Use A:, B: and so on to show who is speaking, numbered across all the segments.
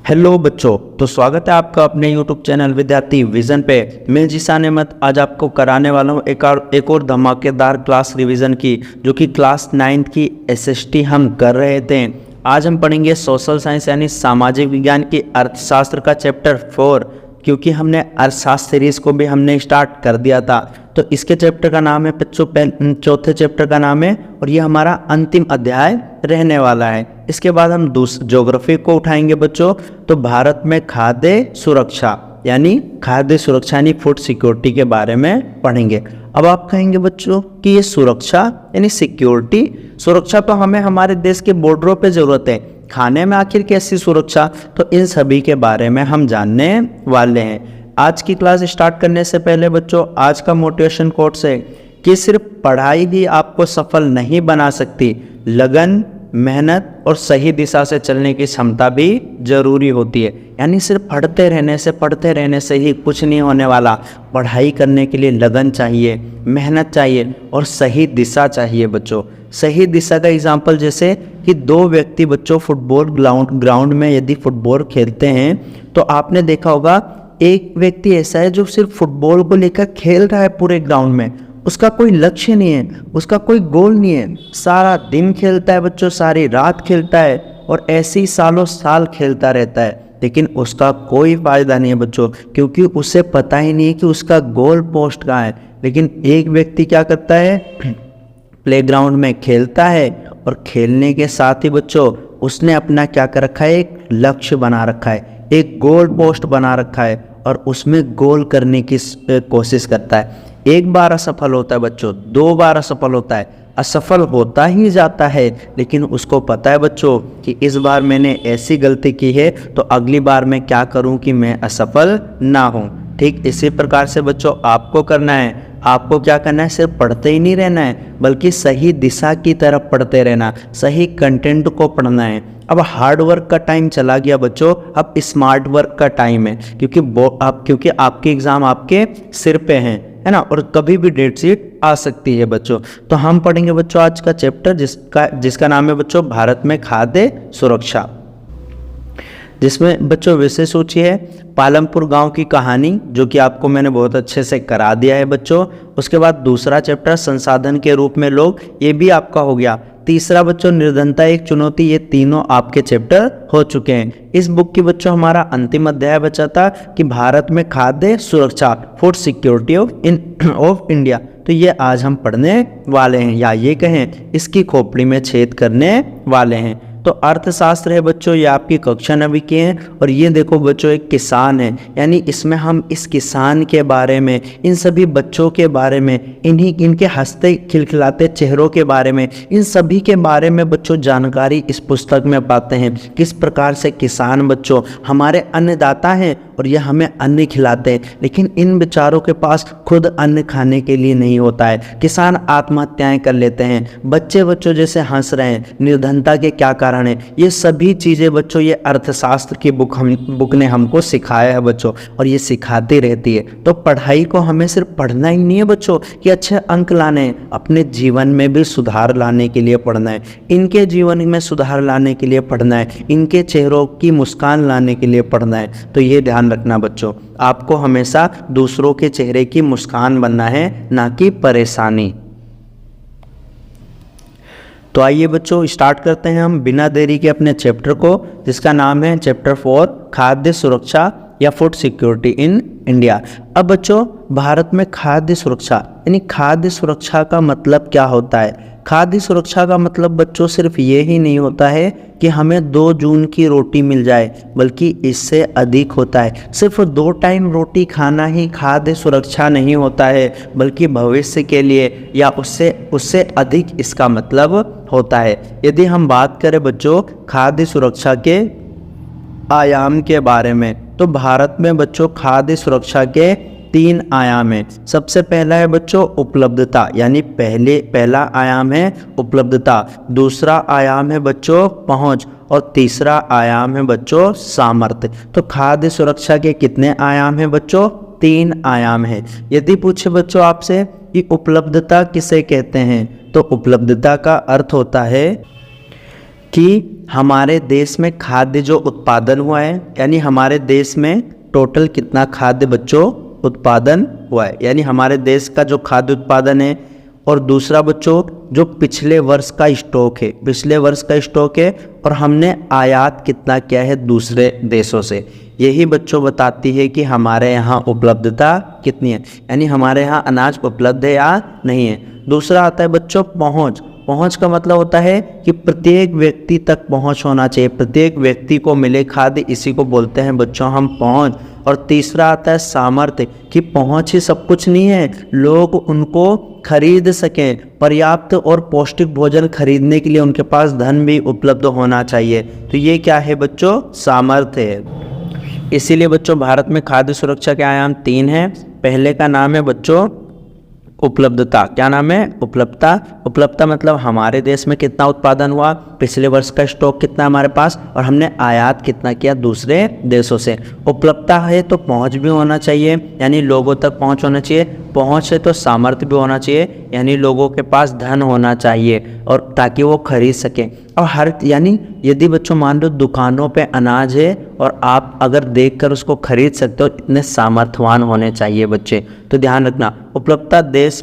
A: Hello बच्चों, तो स्वागत है आपका अपने यूट्यूब चैनल विद्यार्थी विजन पे। मैं जीसान अहमद आज आपको कराने वाला हूँ एक और धमाकेदार क्लास रिवीजन की, जो कि क्लास 9th की एसएसटी हम कर रहे थे। आज हम पढ़ेंगे सोशल साइंस यानी सामाजिक विज्ञान की अर्थशास्त्र का चैप्टर 4, क्योंकि हमने अर्थशास्त्र सीरीज को भी हमने स्टार्ट कर दिया था। तो इसके चैप्टर का नाम है बच्चों, चौथे चैप्टर का नाम है, और ये हमारा अंतिम अध्याय रहने वाला है। इसके बाद हम ज्योग्राफी को उठाएंगे बच्चों। तो भारत में खाद्य सुरक्षा यानी फूड सिक्योरिटी के बारे में पढ़ेंगे। अब आप कहेंगे बच्चों कि ये सुरक्षा यानी सुरक्षा तो हमें हमारे देश के बॉर्डरों पे जरूरत है, खाने में आखिर कैसी सुरक्षा, तो इन सभी के बारे में हम जानने वाले हैं। आज की क्लास स्टार्ट करने से पहले बच्चों, आज का मोटिवेशन कोट्स है कि सिर्फ पढ़ाई ही आपको सफल नहीं बना सकती, लगन, मेहनत और सही दिशा से चलने की क्षमता भी जरूरी होती है। यानी सिर्फ पढ़ते रहने से ही कुछ नहीं होने वाला। पढ़ाई करने के लिए लगन चाहिए, मेहनत चाहिए और सही दिशा चाहिए बच्चों। सही दिशा का एग्जाम्पल जैसे कि दो व्यक्ति बच्चों फुटबॉल ग्राउंड में यदि फुटबॉल खेलते हैं, तो आपने देखा होगा एक व्यक्ति ऐसा है जो सिर्फ फुटबॉल को लेकर खेल रहा है पूरे ग्राउंड में, उसका कोई लक्ष्य नहीं है, उसका कोई गोल नहीं है, सारा दिन खेलता है बच्चों, सारी रात खेलता है और ऐसे ही सालों साल खेलता रहता है, लेकिन उसका कोई फायदा नहीं है बच्चों, क्योंकि उसे पता ही नहीं है कि उसका गोल पोस्ट कहाँ है। लेकिन एक व्यक्ति क्या करता है, प्लेग्राउंड में खेलता है और खेलने के साथ ही बच्चों उसने अपना क्या कर रखा है, एक लक्ष्य बना रखा है, एक गोल पोस्ट बना रखा है और उसमें गोल करने की कोशिश करता है। एक बार असफल होता है बच्चों, दो बार असफल होता है, असफल होता ही जाता है, लेकिन उसको पता है बच्चों कि इस बार मैंने ऐसी गलती की है तो अगली बार मैं क्या करूं कि मैं असफल ना हूं। ठीक इसी प्रकार से बच्चों आपको करना है, आपको क्या करना है, सिर्फ पढ़ते ही नहीं रहना है, बल्कि सही दिशा की तरफ पढ़ते रहना, सही कंटेंट को पढ़ना है। अब हार्ड वर्क का टाइम चला गया बच्चों, अब स्मार्ट वर्क का टाइम है, क्योंकि आपके एग्जाम आपके सिर पे हैं, है ना, और कभी भी डेट शीट आ सकती है बच्चों। तो हम पढ़ेंगे बच्चों आज का चैप्टर जिसका नाम है बच्चों भारत में खाद्य सुरक्षा, जिसमें बच्चों विषय सूची है पालमपुर गांव की कहानी, जो कि आपको मैंने बहुत अच्छे से करा दिया है बच्चों। उसके बाद दूसरा चैप्टर संसाधन के रूप में लोग, ये भी आपका हो गया। तीसरा बच्चों निर्धनता एक चुनौती, ये तीनों आपके चैप्टर हो चुके हैं। इस बुक की बच्चों हमारा अंतिम अध्याय बचा था कि भारत में खाद्य सुरक्षा, फूड सिक्योरिटी ऑफ इंडिया। तो ये आज हम पढ़ने वाले हैं, या ये कहें इसकी खोपड़ी में छेद करने वाले हैं। तो अर्थशास्त्र है बच्चों, ये आपकी कक्षा 9वीं की है, और ये देखो बच्चों एक किसान है, यानी इसमें हम इस किसान के बारे में, इन सभी बच्चों के बारे में, इनके हंसते खिलखिलाते चेहरों के बारे में, इन सभी के बारे में बच्चों जानकारी इस पुस्तक में पाते हैं। किस प्रकार से किसान बच्चों हमारे अन्नदाता हैं और ये हमें अन्न खिलाते हैं, लेकिन इन बेचारों के पास खुद अन्न खाने के लिए नहीं होता है। किसान आत्महत्याएं कर लेते हैं, बच्चों जैसे हंस रहे हैं, निर्धनता के क्या कारण है, ये सभी चीज़ें बच्चों ये अर्थशास्त्र की बुक ने हमको सिखाया है बच्चों, और ये सिखाती रहती है। तो पढ़ाई को हमें सिर्फ पढ़ना ही नहीं है बच्चों कि अच्छे अंक लाने हैं, अपने जीवन में भी सुधार लाने के लिए पढ़ना है, इनके जीवन में सुधार लाने के लिए पढ़ना है, इनके चेहरों की मुस्कान लाने के लिए पढ़ना है। तो ये ध्यान रखना बच्चों, आपको हमेशा दूसरों के चेहरे की मुस्कान बनना है, ना कि परेशानी। तो आइए बच्चों स्टार्ट करते हैं हम बिना देरी के अपने चैप्टर को, जिसका नाम है चैप्टर 4 खाद्य सुरक्षा या फूड सिक्योरिटी इन इंडिया। अब बच्चों भारत में खाद्य सुरक्षा यानी खाद्य सुरक्षा का मतलब क्या होता है। खाद्य सुरक्षा का मतलब बच्चों सिर्फ ये ही नहीं होता है कि हमें 2 जून की रोटी मिल जाए, बल्कि इससे अधिक होता है। सिर्फ 2 टाइम रोटी खाना ही खाद्य सुरक्षा नहीं होता है, बल्कि भविष्य के लिए या उससे अधिक इसका मतलब होता है। यदि हम बात करें बच्चों खाद्य सुरक्षा के आयाम के बारे में, तो भारत में बच्चों खाद्य सुरक्षा के 3 आयाम है। सबसे पहला है बच्चों उपलब्धता, यानी पहला आयाम है उपलब्धता, दूसरा आयाम है बच्चों पहुंच, और तीसरा आयाम है बच्चों सामर्थ्य। तो खाद्य सुरक्षा के कितने आयाम हैं बच्चों, 3 आयाम है। यदि पूछे बच्चों आपसे कि उपलब्धता किसे कहते हैं, तो उपलब्धता का अर्थ होता है कि हमारे देश में खाद्य जो उत्पादन हुआ है, यानी हमारे देश में टोटल कितना खाद्य बच्चों उत्पादन हुआ है, यानी हमारे देश का जो खाद्य उत्पादन है। और दूसरा बच्चों जो पिछले वर्ष का स्टॉक है, पिछले वर्ष का स्टॉक है, और हमने आयात कितना किया है दूसरे देशों से, यही बच्चों बताती है कि हमारे यहाँ उपलब्धता कितनी है, यानी हमारे यहाँ अनाज उपलब्ध है या नहीं है। दूसरा आता है बच्चों पहुँच। पहुँच का मतलब होता है कि प्रत्येक व्यक्ति तक पहुँच होना चाहिए, प्रत्येक व्यक्ति को मिले खाद्य, इसी को बोलते हैं बच्चों हम पहुँच। और तीसरा आता है सामर्थ्य, कि पहुँच ही सब कुछ नहीं है, लोग उनको खरीद सकें, पर्याप्त और पौष्टिक भोजन खरीदने के लिए उनके पास धन भी उपलब्ध होना चाहिए। तो ये क्या है बच्चों, सामर्थ्य है। इसीलिए बच्चों भारत में खाद्य सुरक्षा के आयाम 3 हैं। पहले का नाम है बच्चों उपलब्धता। क्या नाम है, उपलब्धता। उपलब्धता मतलब हमारे देश में कितना उत्पादन हुआ, पिछले वर्ष का स्टॉक कितना हमारे पास, और हमने आयात कितना किया दूसरे देशों से। उपलब्धता है तो पहुंच भी होना चाहिए, यानी लोगों तक पहुंच होना चाहिए। पहुंच है तो सामर्थ्य भी होना चाहिए, यानी लोगों के पास धन होना चाहिए, और ताकि वो खरीद सकें। और हर यानी यदि बच्चों मान लो दुकानों पे अनाज है और आप अगर देखकर उसको खरीद सकते हो, इतने सामर्थ्यवान होने चाहिए बच्चे। तो ध्यान रखना, उपलब्धता देश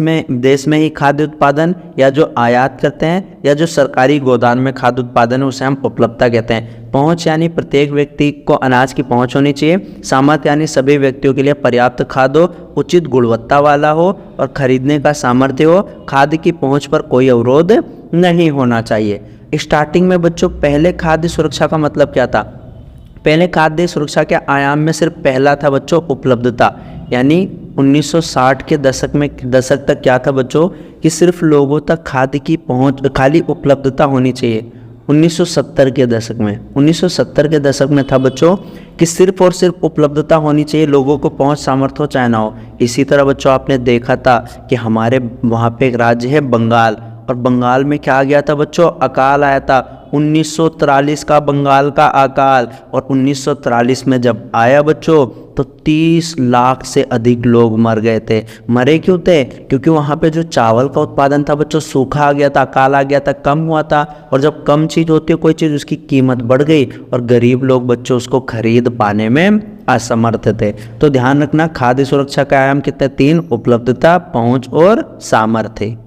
A: में ही खाद्य उत्पादन, या जो आयात करते हैं, या जो सरकारी गोदाम में खाद्य उत्पादन है, उसे हम उपलब्धता कहते हैं। पहुंच यानी प्रत्येक व्यक्ति को अनाज की पहुंच होनी चाहिए। सामर्थ्य यानी सभी व्यक्तियों के लिए पर्याप्त खाद्य हो, उचित गुणवत्ता वाला हो और खरीदने का सामर्थ्य हो। खाद्य की पहुंच पर कोई अवरोध नहीं होना चाहिए। स्टार्टिंग में बच्चों पहले खाद्य सुरक्षा का मतलब क्या था? पहले खाद्य सुरक्षा के आयाम में सिर्फ पहला था बच्चों उपलब्धता, यानी 1960 के दशक तक क्या था बच्चों कि सिर्फ लोगों तक खाद्य की पहुंच, खाली उपलब्धता होनी चाहिए। 1970 के दशक में था बच्चों कि सिर्फ और सिर्फ उपलब्धता होनी चाहिए, लोगों को पहुंच सामर्थ्य हो चाहे ना हो। इसी तरह बच्चों आपने देखा था कि हमारे वहाँ पे एक राज्य है बंगाल, और बंगाल में क्या आ गया था बच्चों, अकाल आया था। 1943 का बंगाल का अकाल, और 1943 में जब आया बच्चों तो 30 लाख से अधिक लोग मर गए थे। मरे क्यों थे? क्योंकि वहाँ पे जो चावल का उत्पादन था बच्चों सूखा आ गया था, अकाल आ गया था, कम हुआ था। और जब कम चीज़ होती है कोई चीज़, उसकी कीमत बढ़ गई और गरीब लोग बच्चों उसको खरीद पाने में असमर्थ थे। तो ध्यान रखना, खाद्य सुरक्षा का आयाम कितने? 3, उपलब्धता, पहुँच और सामर्थ्य।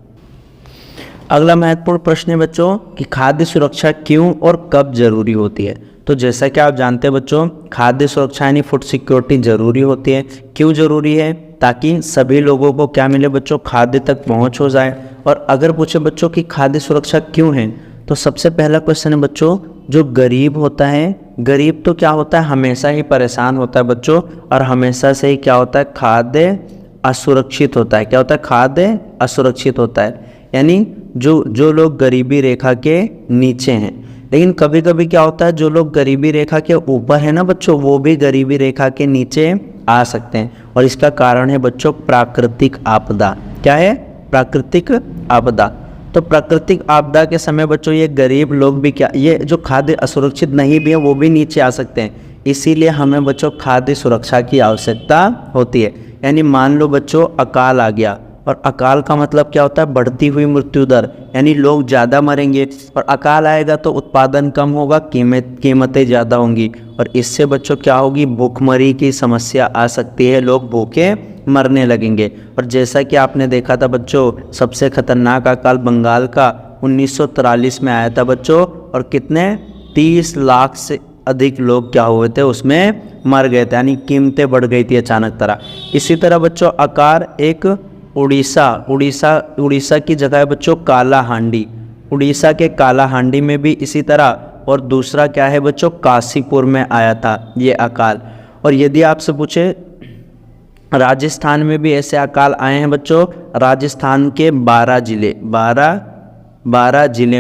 A: अगला महत्वपूर्ण प्रश्न है बच्चों कि खाद्य सुरक्षा क्यों और कब जरूरी होती है। तो जैसा कि आप जानते हैं बच्चों, खाद्य सुरक्षा यानी फूड सिक्योरिटी जरूरी होती है। क्यों जरूरी है? ताकि सभी लोगों को क्या मिले बच्चों, खाद्य तक पहुंच हो जाए। और अगर पूछे बच्चों कि खाद्य सुरक्षा क्यों है, तो सबसे पहला क्वेश्चन है बच्चों, जो गरीब होता है, गरीब तो क्या होता है, हमेशा ही परेशान होता है बच्चों, और हमेशा से ही क्या होता है, खाद्य असुरक्षित होता है। क्या होता है? खाद्य असुरक्षित होता है, यानी जो लोग गरीबी रेखा के नीचे हैं। लेकिन कभी कभी क्या होता है, जो लोग गरीबी रेखा के ऊपर है ना बच्चों, वो भी गरीबी रेखा के नीचे आ सकते हैं। और इसका कारण है बच्चों प्राकृतिक आपदा। क्या है? प्राकृतिक आपदा। तो प्राकृतिक आपदा के समय बच्चों ये गरीब लोग भी क्या, ये जो खाद्य असुरक्षित नहीं भी है वो भी नीचे आ सकते हैं। इसीलिए हमें बच्चों खाद्य सुरक्षा की आवश्यकता होती है। यानी मान लो बच्चों अकाल आ गया, और अकाल का मतलब क्या होता है, बढ़ती हुई मृत्यु दर, यानी लोग ज़्यादा मरेंगे। और अकाल आएगा तो उत्पादन कम होगा, कीमतें ज़्यादा होंगी, और इससे बच्चों क्या होगी, भूखमरी की समस्या आ सकती है, लोग भूखे मरने लगेंगे। और जैसा कि आपने देखा था बच्चों, सबसे खतरनाक अकाल बंगाल का 1943 में आया था बच्चों, और कितने 30 लाख से अधिक लोग क्या हुए थे, उसमें मर गए थे, यानी कीमतें बढ़ गई थी अचानक तरह। इसी तरह बच्चों अकाल एक उड़ीसा की जगह है बच्चों काला हांडी, उड़ीसा के काला हांडी में भी इसी तरह। और दूसरा क्या है बच्चों, काशीपुर में आया था ये अकाल। और यदि आपसे पूछे राजस्थान में भी ऐसे अकाल आए हैं बच्चों, राजस्थान के 12 जिले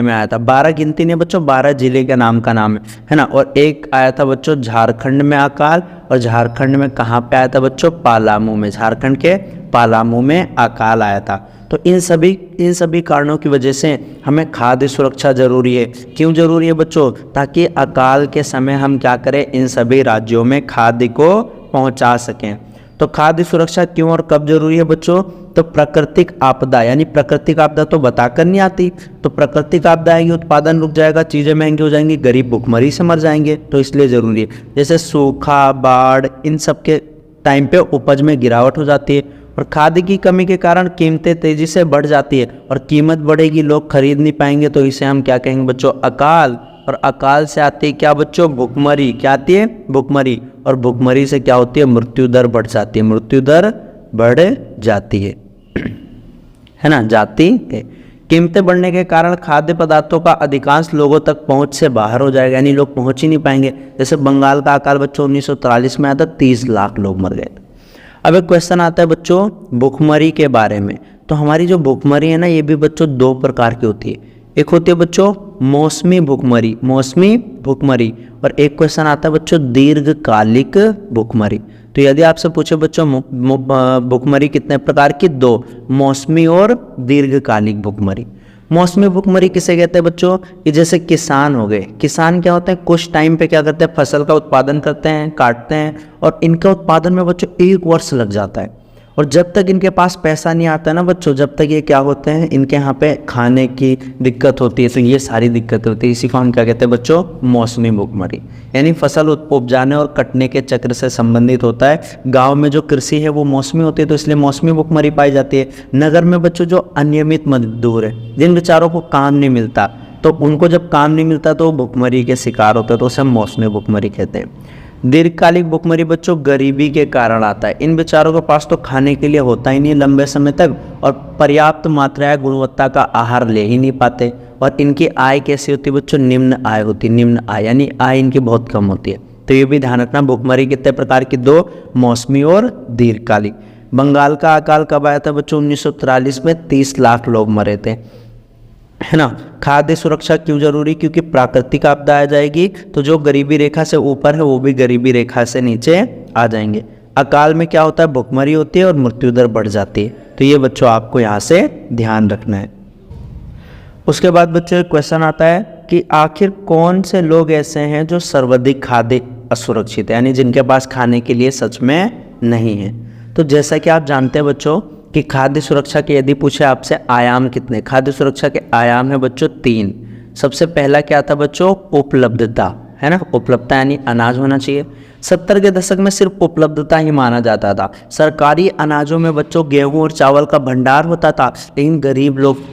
A: में आया था। 12 गिनती नहीं बच्चों, 12 जिले के नाम का नाम है ना। और एक आया था बच्चों झारखंड में अकाल, और झारखंड में कहाँ पे आया था बच्चों, पालामू में, झारखंड के पालामू में अकाल आया था। तो इन सभी कारणों की वजह से हमें खाद्य सुरक्षा जरूरी है। क्यों जरूरी है बच्चों? ताकि अकाल के समय हम क्या करें, इन सभी राज्यों में खाद्य को पहुंचा सकें। तो खाद्य सुरक्षा क्यों और कब जरूरी है बच्चों? तो प्राकृतिक आपदा, यानी प्राकृतिक आपदा तो बताकर नहीं आती, तो प्राकृतिक आपदा आएगी, उत्पादन रुक जाएगा, चीज़ें महंगी हो जाएंगी, गरीब भुखमरी से मर जाएंगे, तो इसलिए ज़रूरी है। जैसे सूखा, बाढ़, इन सब के टाइम पे उपज में गिरावट हो जाती है, और खाद्य की कमी के कारण कीमतें तेज़ी से बढ़ जाती है, और कीमत बढ़ेगी, लोग खरीद नहीं पाएंगे, तो इसे हम क्या कहेंगे बच्चों, अकाल। और अकाल से आती है क्या बच्चों, भुखमरी। क्या आती है, भुखमरी। और भुखमरी से क्या होती है, मृत्यु दर बढ़ जाती है, मृत्यु दर बढ़ जाती है ना, जाती है। कीमतें बढ़ने के कारण खाद्य पदार्थों का अधिकांश लोगों तक पहुंच से बाहर हो जाएगा, यानी लोग पहुंच ही नहीं पाएंगे। जैसे बंगाल का अकाल बच्चों 1943 में आया था, 30 लाख लोग मर गए थे। अब एक क्वेश्चन आता है बच्चों भुखमरी के बारे में। तो हमारी जो भुखमरी है ना, ये भी बच्चों 2 प्रकार की होती है। एक होती है बच्चों मौसमी भुखमरी, मौसमी भुखमरी, और एक क्वेश्चन आता है बच्चों दीर्घकालिक भुखमरी। तो यदि आपसे पूछे बच्चों भुखमरी कितने प्रकार की, 2, मौसमी और दीर्घकालिक भुखमरी। मौसमी भुखमरी किसे कहते हैं बच्चों, कि जैसे किसान हो गए, किसान क्या होते हैं, कुछ टाइम पे क्या करते हैं, फसल का उत्पादन करते हैं, काटते हैं, और इनका उत्पादन में बच्चों 1 वर्ष लग जाता है, और जब तक इनके पास पैसा नहीं आता ना बच्चों, जब तक ये क्या होते हैं, इनके यहाँ पे खाने की दिक्कत होती है, तो ये सारी दिक्कतें होती है। इसी को हम क्या कहते हैं बच्चों, मौसमी भुखमरी। यानी फसल उपजाने और कटने के चक्र से संबंधित होता है। गांव में जो कृषि है वो मौसमी होती है, तो इसलिए मौसमी भुखमरी पाई जाती है। नगर में बच्चों जो अनियमित मजदूर है, जिन बेचारों को काम नहीं मिलता, तो उनको जब काम नहीं मिलता तो भुखमरी के शिकार होते हैं, तो उसे हम मौसमी भुखमरी कहते हैं। दीर्घकालिक भुखमरी बच्चों गरीबी के कारण आता है। इन बेचारों के पास तो खाने के लिए होता ही नहीं लंबे समय तक, और पर्याप्त मात्रा गुणवत्ता का आहार ले ही नहीं पाते, और इनकी आय कैसी होती है बच्चों, निम्न आय होती है, निम्न आय, यानी आय इनकी बहुत कम होती है। तो ये भी ध्यान रखना, भुखमरी कितने प्रकार की, 2, मौसमी और दीर्घकालिक। बंगाल का अकाल कब आया था बच्चों, 1943 में 30 लाख लोग मरे थे, है ना। खाद्य सुरक्षा क्यों जरूरी, क्योंकि प्राकृतिक आपदा आ जाएगी, तो जो गरीबी रेखा से ऊपर है वो भी गरीबी रेखा से नीचे आ जाएंगे। अकाल में क्या होता है, भुखमरी होती है और मृत्यु दर बढ़ जाती है। तो ये बच्चों आपको यहाँ से ध्यान रखना है। उसके बाद बच्चों क्वेश्चन आता है कि आखिर कौन से लोग ऐसे हैं जो सर्वाधिक खाद्य असुरक्षित है, यानी जिनके पास खाने के लिए सच में नहीं है। तो जैसा कि आप जानते हैं बच्चों कि खाद्य सुरक्षा के यदि पूछे आपसे आयाम कितने, खाद्य सुरक्षा के आयाम है बच्चों 3। सबसे पहला क्या था बच्चों, उपलब्धता, है ना, उपलब्धता यानी अनाज होना चाहिए। 70 के दशक में सिर्फ उपलब्धता ही माना जाता था। सरकारी अनाजों में बच्चों गेहूं और चावल का भंडार होता था, लेकिन गरीब लोग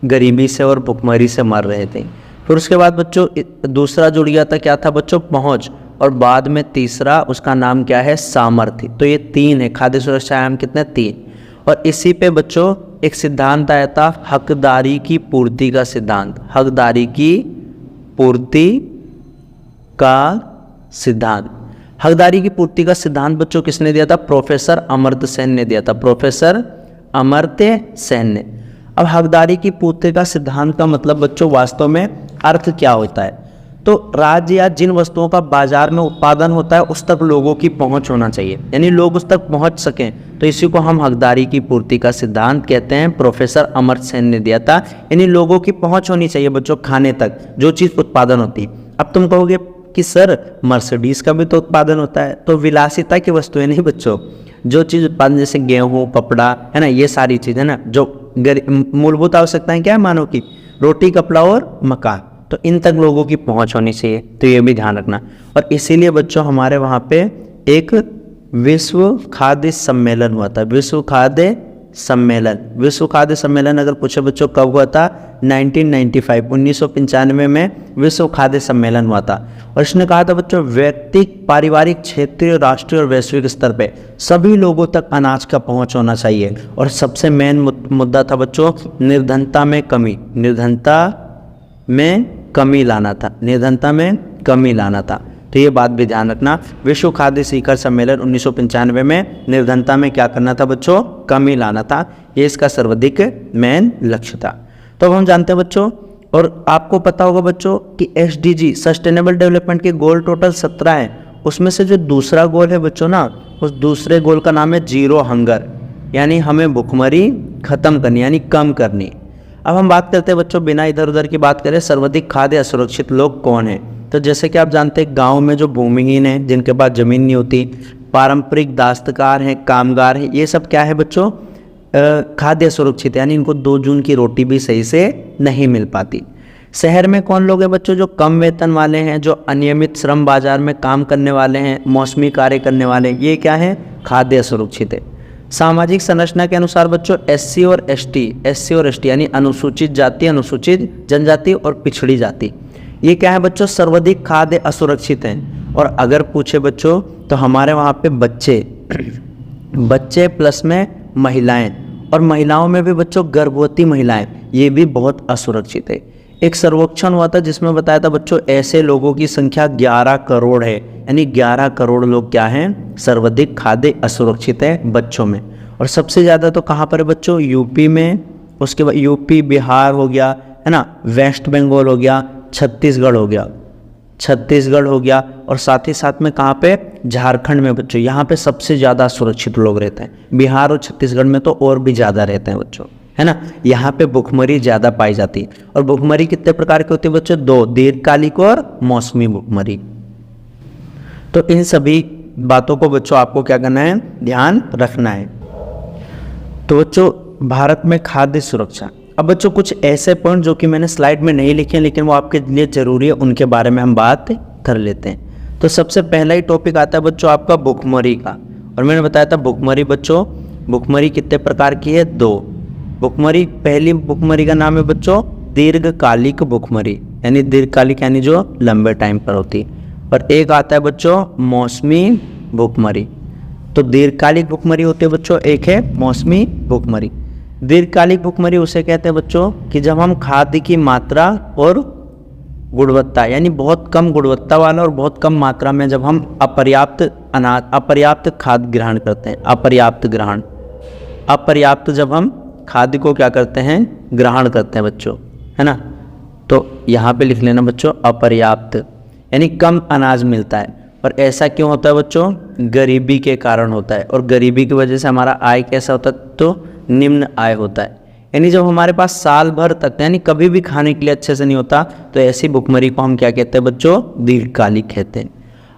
A: गरीबी से और भुखमरी से मर रहे थे। फिर उसके बाद बच्चों दूसरा जुड़ गया था, क्या था बच्चों, पहुँच, और बाद में तीसरा उसका नाम क्या है, सामर्थ्य। तो ये 3 है, खाद्य सुरक्षा आयाम कितने, 3। और इसी पे बच्चों एक सिद्धांत आया था, हकदारी की पूर्ति का सिद्धांत, हकदारी की पूर्ति का सिद्धांत। हकदारी की पूर्ति का सिद्धांत बच्चों किसने दिया था, प्रोफेसर अमर्त्य सेन ने दिया था, प्रोफेसर अमर्त्य सेन ने। अब हकदारी की पूर्ति का सिद्धांत का मतलब बच्चों वास्तव में अर्थ क्या होता है, तो राज्य या जिन वस्तुओं का बाजार में उत्पादन होता है उस तक लोगों की पहुंच होना चाहिए, यानी लोग उस तक पहुंच सकें, तो इसी को हम हकदारी की पूर्ति का सिद्धांत कहते हैं। प्रोफेसर अमर्त्य सेन ने दिया था, यानी लोगों की पहुंच होनी चाहिए बच्चों खाने तक, जो चीज़ उत्पादन होती है। अब तुम कहोगे कि सर मर्सिडीज का भी तो उत्पादन होता है, तो विलासिता की वस्तुएं नहीं बच्चों, जो चीज़ उत्पादन जैसे गेहूँ, कपड़ा, है ना, ये सारी चीज़ है ना, जो मूलभूत आवश्यकताएं क्या है मानव की, रोटी, कपड़ा और मकान, तो इन तक लोगों की पहुंच होनी चाहिए, तो ये भी ध्यान रखना। और इसीलिए बच्चों हमारे वहाँ पे एक विश्व खाद्य सम्मेलन हुआ था, विश्व खाद्य सम्मेलन। विश्व खाद्य सम्मेलन अगर पूछे बच्चों कब हुआ था, 1995 में विश्व खाद्य सम्मेलन हुआ था। और इसने कहा था बच्चों व्यक्तिक, पारिवारिक, क्षेत्रीय, राष्ट्रीय और वैश्विक स्तर पे सभी लोगों तक अनाज का पहुंच होना चाहिए। और सबसे मेन मुद्दा था बच्चों निर्धनता में कमी, निर्धनता में कमी लाना था, निर्धनता में कमी लाना था। तो ये बात भी ध्यान रखना, विश्व खाद्य शिखर सम्मेलन 1995 में निर्धनता में क्या करना था बच्चों, कमी लाना था, ये इसका सर्वाधिक मेन लक्ष्य था। तो अब हम जानते हैं बच्चों, और आपको पता होगा बच्चों कि SDG सस्टेनेबल डेवलपमेंट के गोल टोटल 17 हैं, उसमें से जो दूसरा गोल है बच्चों ना, उस दूसरे गोल का नाम है जीरो हंगर, यानी हमें भुखमरी खत्म करनी, यानी कम करनी। अब हम बात करते हैं बच्चों, बिना इधर उधर की बात करें, सर्वाधिक खाद्य असुरक्षित लोग कौन हैं। तो जैसे कि आप जानते हैं गांव में जो भूमिहीन हैं, जिनके पास ज़मीन नहीं होती, पारंपरिक दस्तकार हैं, कामगार हैं, ये सब क्या है बच्चों, खाद्य असुरक्षित है, यानी इनको 2 जून की रोटी भी सही से नहीं मिल पाती। शहर में कौन लोग हैं बच्चों? जो कम वेतन वाले हैं, जो अनियमित श्रम बाजार में काम करने वाले हैं, मौसमी कार्य करने वाले, ये क्या है? खाद्य असुरक्षित है। सामाजिक संरचना के अनुसार बच्चों एससी और एसटी यानी अनुसूचित जाति, अनुसूचित जनजाति और पिछड़ी जाति, ये क्या है बच्चों? सर्वाधिक खाद्य असुरक्षित हैं। और अगर पूछे बच्चों तो हमारे वहाँ पे बच्चे प्लस में महिलाएं, और महिलाओं में भी बच्चों गर्भवती महिलाएं, ये भी बहुत असुरक्षित है। एक सर्वेक्षण हुआ था जिसमें बताया था बच्चों ऐसे लोगों की संख्या 11 करोड़ है, यानी 11 करोड़ लोग क्या हैं? सर्वाधिक खाद्य असुरक्षित है बच्चों में। और सबसे ज़्यादा तो कहाँ पर है बच्चों? यूपी में, उसके बाद यूपी, बिहार हो गया, है ना, वेस्ट बंगाल हो गया, छत्तीसगढ़ हो गया, और साथ ही साथ में कहाँ पे? झारखंड में बच्चों, यहाँ पे सबसे ज़्यादा सुरक्षित लोग रहते हैं। बिहार और छत्तीसगढ़ में तो और भी ज़्यादा रहते हैं बच्चों, है ना। यहाँ पे भुखमरी ज़्यादा पाई जाती है। और भुखमरी कितने प्रकार की होती है बच्चों? 2, दीर्घकालिक और मौसमी भुखमरी। तो इन सभी बातों को बच्चों आपको क्या करना है? ध्यान रखना है। तो बच्चों भारत में खाद्य सुरक्षा, अब बच्चों कुछ ऐसे पॉइंट जो कि मैंने स्लाइड में नहीं लिखे लेकिन वो आपके लिए ज़रूरी है, उनके बारे में हम बात कर लेते हैं। तो सबसे पहला ही टॉपिक आता है बच्चों आपका भुखमरी का। और मैंने बताया था भुखमरी बच्चों, भुखमरी कितने प्रकार की है? 2 भुखमरी। पहली भुखमरी का नाम है बच्चों दीर्घकालिक भुखमरी, यानी दीर्घकालिक यानी जो लंबे टाइम पर होती है। और एक आता है बच्चों मौसमी भुखमरी। तो दीर्घकालिक भुखमरी होती है बच्चों, एक है मौसमी भुखमरी। दीर्घकालिक भुखमरी उसे कहते हैं बच्चों कि जब हम खाद्य की मात्रा और गुणवत्ता, यानी बहुत कम गुणवत्ता वाला और बहुत कम मात्रा में जब हम अपर्याप्त खाद्य ग्रहण करते हैं। अपर्याप्त जब हम खाद्य को क्या करते हैं? ग्रहण करते हैं बच्चों, है ना। तो यहाँ पे लिख लेना बच्चों अपर्याप्त, यानी कम अनाज मिलता है। और ऐसा क्यों होता है बच्चों? गरीबी के कारण होता है। और गरीबी की वजह से हमारा आय कैसा होता है? तो निम्न आय होता है। यानी जब हमारे पास साल भर तक, यानी कभी भी खाने के लिए अच्छे से नहीं होता, तो ऐसी भुखमरी को हम क्या कहते हैं बच्चों? दीर्घकालिक कहते हैं।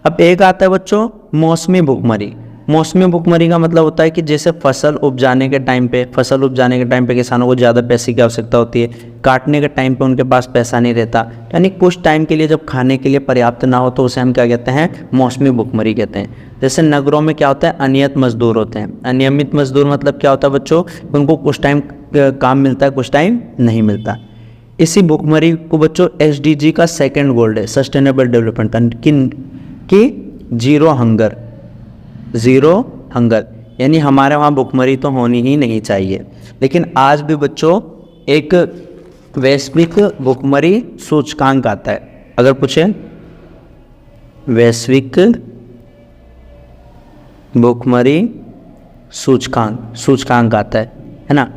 A: अब एक आता है बच्चों मौसमी भुखमरी। मौसमी भुखमरी का मतलब होता है कि जैसे फसल उपजाने के टाइम पे किसानों को ज़्यादा पैसे की आवश्यकता होती है, काटने के टाइम पे उनके पास पैसा नहीं रहता, यानी कुछ टाइम के लिए जब खाने के लिए पर्याप्त ना हो तो उसे हम क्या कहते हैं? मौसमी भुखमरी कहते हैं। जैसे नगरों में क्या होता है? अनियमित मजदूर होते हैं। अनियमित मजदूर मतलब क्या होता है बच्चों? उनको कुछ टाइम काम मिलता है, कुछ टाइम नहीं मिलता। इसी भुखमरी को बच्चों SDG का सेकेंड गोल है, सस्टेनेबल डेवलपमेंट की ज़ीरो हंगर, यानी हमारे वहाँ भुखमरी तो होनी ही नहीं चाहिए। लेकिन आज भी बच्चों एक वैश्विक भुखमरी सूचकांक आता है। अगर पूछे वैश्विक भुखमरी सूचकांक आता है ना,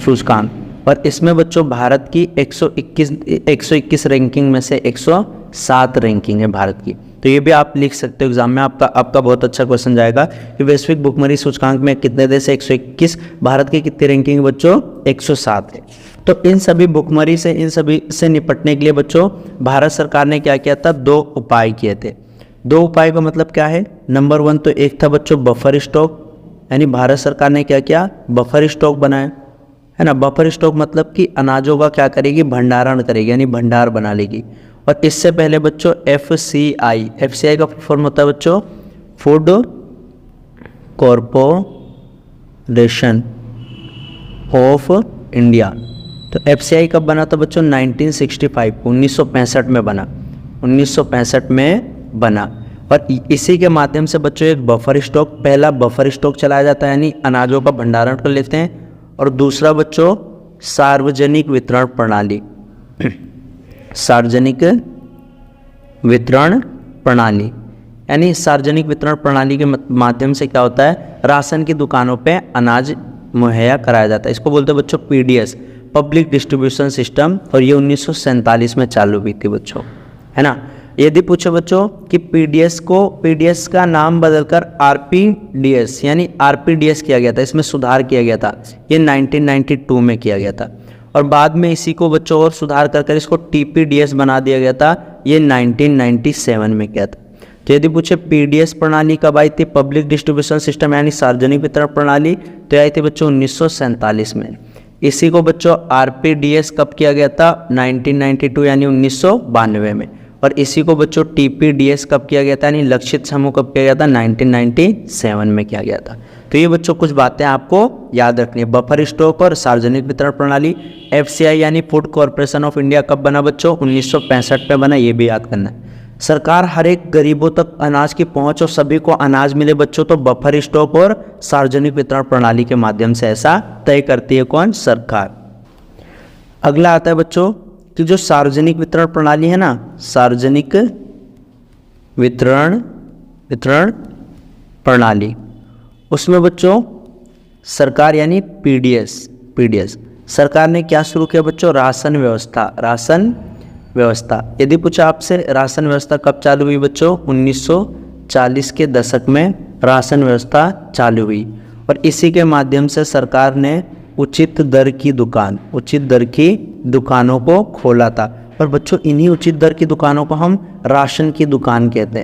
A: सूचकांक। और इसमें बच्चों भारत की 121 रैंकिंग में से 107 रैंकिंग है भारत की। तो ये भी आप लिख सकते हो एग्जाम में, आपका बहुत अच्छा क्वेश्चन जाएगा कि वैश्विक भुखमरी सूचकांक में कितने देश है? 121, भारत की कितनी रैंकिंग है बच्चों? 107 है। तो इन सभी भुखमरी से, इन सभी से निपटने के लिए बच्चों भारत सरकार ने क्या किया था? 2 उपाय किए थे। 2 उपाय का मतलब क्या है? नंबर 1 तो एक था बच्चों बफर स्टॉक, यानी भारत सरकार ने क्या किया? बफर स्टॉक बनाया, है ना। बफर स्टॉक मतलब कि अनाजों का क्या करेगी? भंडारण करेगी, यानी भंडार बना लेगी। और इससे पहले बच्चों FCI का फॉर्म होता है बच्चों फूड कॉरपोरेशन ऑफ इंडिया। तो FCI कब बना था बच्चों? 1965, 1965 में बना, 1965 में बना। और इसी के माध्यम से बच्चों एक बफर स्टॉक, पहला बफर स्टॉक चलाया जाता है, यानी अनाजों का भंडारण कर लेते हैं। और दूसरा बच्चों सार्वजनिक वितरण प्रणाली, सार्वजनिक वितरण प्रणाली, यानी सार्वजनिक वितरण प्रणाली के माध्यम से क्या होता है? राशन की दुकानों पे अनाज मुहैया कराया जाता है। इसको बोलते हैं बच्चों PDS, पब्लिक डिस्ट्रीब्यूशन सिस्टम। और ये 1947 में चालू हुई थी बच्चों, है ना। यदि पूछो बच्चों कि PDS का नाम बदलकर RPDS यानी RPDS किया गया था, इसमें सुधार किया गया था, ये 1992 में किया गया था। और बाद में इसी को बच्चों और सुधार कर इसको TPDS बना दिया गया था, ये 1997 में किया था। तो यदि पूछे पीडीएस प्रणाली कब आई थी, पब्लिक डिस्ट्रीब्यूशन सिस्टम यानी सार्वजनिक वितरण प्रणाली, तो आई थी बच्चों 1947 में। इसी को बच्चों आरपीडीएस कब किया गया था, 1992 यानी 1992 में। और इसी को बच्चों टीपीडीएस कब किया गया था, यानी लक्षित समूह कब किया गया था, 1997 में किया गया था। तो ये बच्चों कुछ बातें आपको याद रखनी है। बफर स्टॉक और सार्वजनिक वितरण प्रणाली। एफसीआई यानी फूड कॉर्पोरेशन ऑफ इंडिया कब बना बच्चों, 1965 में बना, ये भी याद करना है। सरकार हर एक गरीबों तक अनाज की पहुंच और सभी को अनाज मिले बच्चों, तो बफर स्टॉक और सार्वजनिक वितरण प्रणाली के माध्यम से ऐसा तय करती है कौन, सरकार। अगला आता है बच्चों कि जो सार्वजनिक वितरण प्रणाली है ना, सार्वजनिक वितरण प्रणाली, उसमें बच्चों सरकार यानी पीडीएस सरकार ने क्या शुरू किया बच्चों, राशन व्यवस्था। यदि पूछा आपसे राशन व्यवस्था कब चालू हुई बच्चों, 1940 के दशक में राशन व्यवस्था चालू हुई। और इसी के माध्यम से सरकार ने उचित दर की दुकानों को खोला था। और बच्चों इन्हीं उचित दर की दुकानों को हम राशन की दुकान कहते